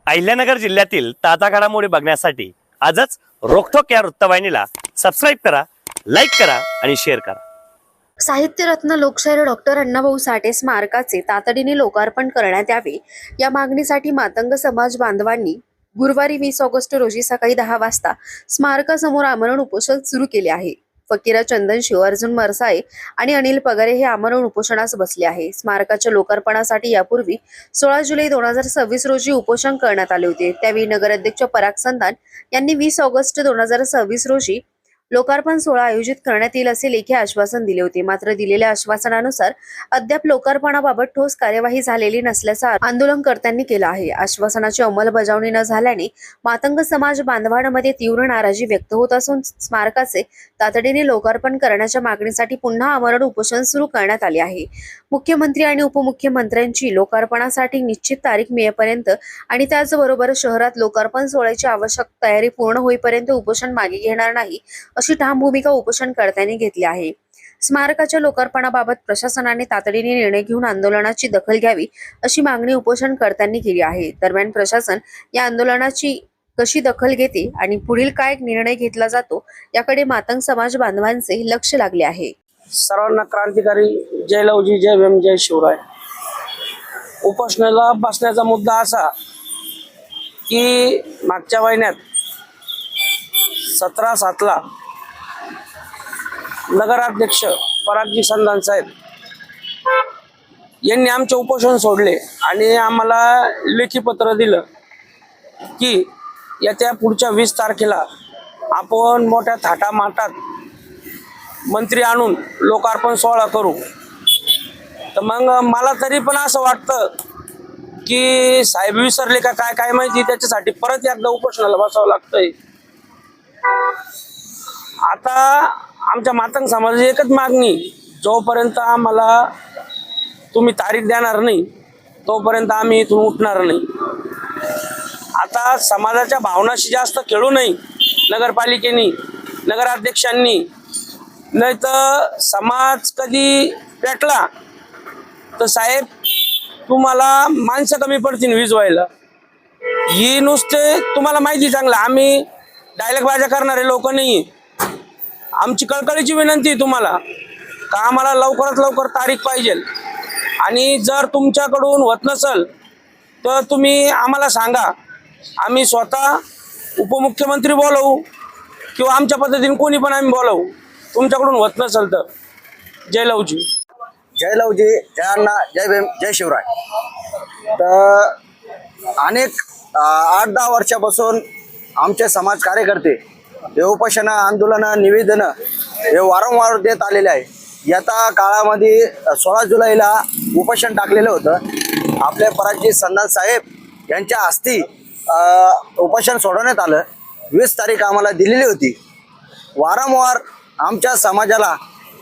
अहिल्यानगर जिल्ह्यातील ताजा घडामोडी बघण्यासाठी आजच रोखोक या वृत्तवाहिनीला सबस्क्राईब करा, लाईक करा आणि शेअर करा। साहित्यरत्न लोकशाहीर डॉक्टर अण्णाभाऊ साठे स्मारकाचे तातडीने लोकार्पण करण्यात यावे या मागणीसाठी मातंग समाज बांधवांनी गुरुवारी 20 ऑगस्ट रोजी सकाळी 10 वाजता स्मारकासमोर आमरण उपोषण सुरू केले आहे। फकीरा चंदनशिव, अर्जुन मरसाळे आणि अनिल पगारे हे आमरण उपोषणास बसले आहे। स्मारकाच्या लोकार्पणासाठी यापूर्वी 16 जुलै 2026 रोजी उपोषण करण्यात आले होते। त्यावेळी नगराध्यक्ष पराग संधान यांनी 20 ऑगस्ट 2026 रोजी लोकार्पण सोहळा आयोजित करण्यात येईल असे लेखी आश्वासन दिले होते। मात्र दिलेल्या आश्वासनानुसार अद्याप लोकार्पणाबाबत ठोस कार्यवाही झालेली नसल्याचा आंदोलनकर्त्यांनी केला आहे। आश्वासनाची अंमलबजावणी न झाल्याने मातंग समाज बांधवांमध्ये तीव्र नाराजी व्यक्त होत असून स्मारकाचे तातडीने लोकार्पण करण्याच्या मागणीसाठी पुन्हा आमरण उपोषण सुरू करण्यात आले आहे। मुख्यमंत्री आणि उपमुख्यमंत्र्यांची लोकार्पणासाठी निश्चित तारीख मिळेपर्यंत आणि त्याचबरोबर शहरात लोकार्पण सोहळ्याची आवश्यक तयारी पूर्ण होईपर्यंत उपोषण मागे घेणार नाही अशी ठाम भूमिका उपोषणकर्त्यांनी घेतली आहे। स्मारकाच्या लोकार्पणाबाबत प्रशासनाने तातडीने निर्णय घेऊन आंदोलनाची दखल घ्यावी अशी मागणी उपोषणकर्त्यांनी केली आहे। दरम्यान प्रशासन या आंदोलनाची कशी दखल घेते आणि पुढील काय निर्णय घेतला जातो याकडे मातंग समाज बांधवांचे लक्ष लागले आहे। सर्वांना क्रांतिकारी जय लवजी, जय भीम, जय शिवराय। उपोषणाला बसण्याचा मुद्दा असा की मागच्या महिन्यात 17/7 नगराध्यक्ष परागजी संधान साहेब यांनी आमचे उपोषण सोडले आणि आम्हाला लेखी पत्र दिलं की येत्या पुढच्या 20 तारखेला आपण मोठ्या थाटामाटात मंत्री आणून लोकार्पण सोहळा करू। तर मग मला तरी पण असं वाटतं की साहेब विसरले का काय माहिती, त्याच्यासाठी परत एकदा उपोषणाला बसावं लागतंय। आता आमच्या मातंग समाजाची एकच मागणी, जोपर्यंत आम्हाला तुम्ही तारीख देणार नाही तोपर्यंत आम्ही इथून उठणार नाही। आता समाजाच्या भावनाशी जास्त खेळू नये नगरपालिकेने, नगराध्यक्षांनी, नाही तर समाज कधी पेटला तर साहेब तुम्हाला माणसं कमी पडतील विजवायला। ही नुसते तुम्हाला माहिती चांगलं, आम्ही डायलॉग बाजा करणारे लोक नाही। आमची कळकळीची विनंती तुम्हाला का आम्हाला लवकरात लवकर तारीख पाहिजे आणि जर तुमच्याकडून होत नसेल तर तुम्ही आम्हाला सांगा, आम्ही स्वतः उपमुख्यमंत्री बोलवू किंवा आमच्या पद्धतीने कोणी पण आम्ही बोलवू। तुमच्याकडून होत नसेल तर जय लवजी, जय लवजी, जय अण्णा, जय भीम, जय शिवराय। तर अनेक 8-10 वर्षापासून आमचे समाज कार्यकर्ते हे उपोषण आंदोलन निवेदन हे वारंवार देत आलेले आहे। येत्या काळामध्ये 16 जुलैला उपोषण टाकलेलं होतं। आपले परागजी संधान साहेब यांच्या हस्ती उपोषण सोडवण्यात आलं। 20 तारीख आम्हाला दिलेली होती। वारंवार आमच्या समाजाला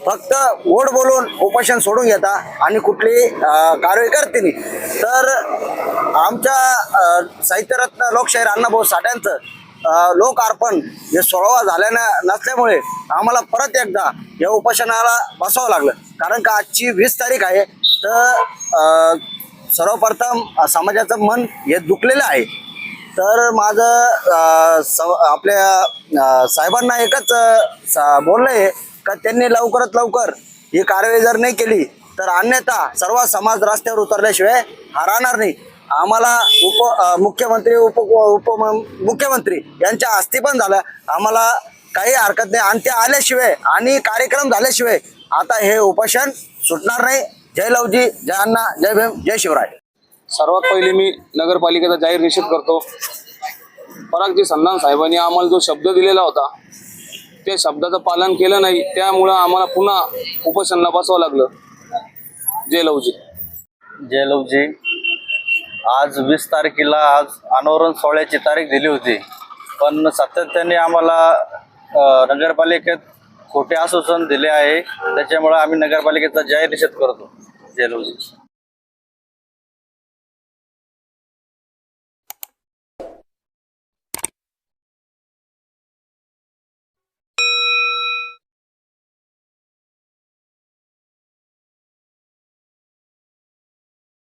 फक्त वोट बोलून उपोषण सोडून घेता आणि कुठली कारवाई करते नाही। तर आमच्या साहित्यरत्न लोकशाहीर अण्णाभाऊ साठ्यांचं लोकार्पण हे सोहळा झाल्यानं नसल्यामुळे आम्हाला परत एकदा या उपोषणाला बसावं लागलं। कारण का आजची 20 तारीख आहे, तर सर्वप्रथम समाजाचं मन हे दुखलेलं आहे। तर माझं आपल्या साहेबांना एकच बोलणं आहे का त्यांनी लवकरात लवकर ही कारवाई जर नाही केली तर अन्यथा सर्व समाज रस्त्यावर उतरल्याशिवाय हा राहणार नाही। आम्हाला मुख्यमंत्री उपमुख्यमंत्री यांच्या हस्ती पण झालं, आम्हाला काही हरकत नाही। आणि ते आल्याशिवाय आणि कार्यक्रम झाल्याशिवाय आता हे उपोषण सुटणार नाही। जय लवजी, जय अण्णा, जय भीम, जय शिवराय। सर्वात पहिले मी नगरपालिकेचा जाहीर निषेध करतो। परागजी संधान साहेबांनी आम्हाला जो शब्द दिलेला होता त्या शब्दाचं पालन केलं नाही, त्यामुळं आम्हाला पुन्हा उपोषणाला बसावं लागलं। जय लवजी, जय लवजी। आज 20 तारखेला आज अनावरण सोहळ्याची तारीख दिली होती, पण सातत्याने आम्हाला नगरपालिकेत खोटे आश्वासन दिले आहे। त्याच्यामुळे आम्ही नगरपालिकेचा जाहीर निषेध करतो। जय लवजी।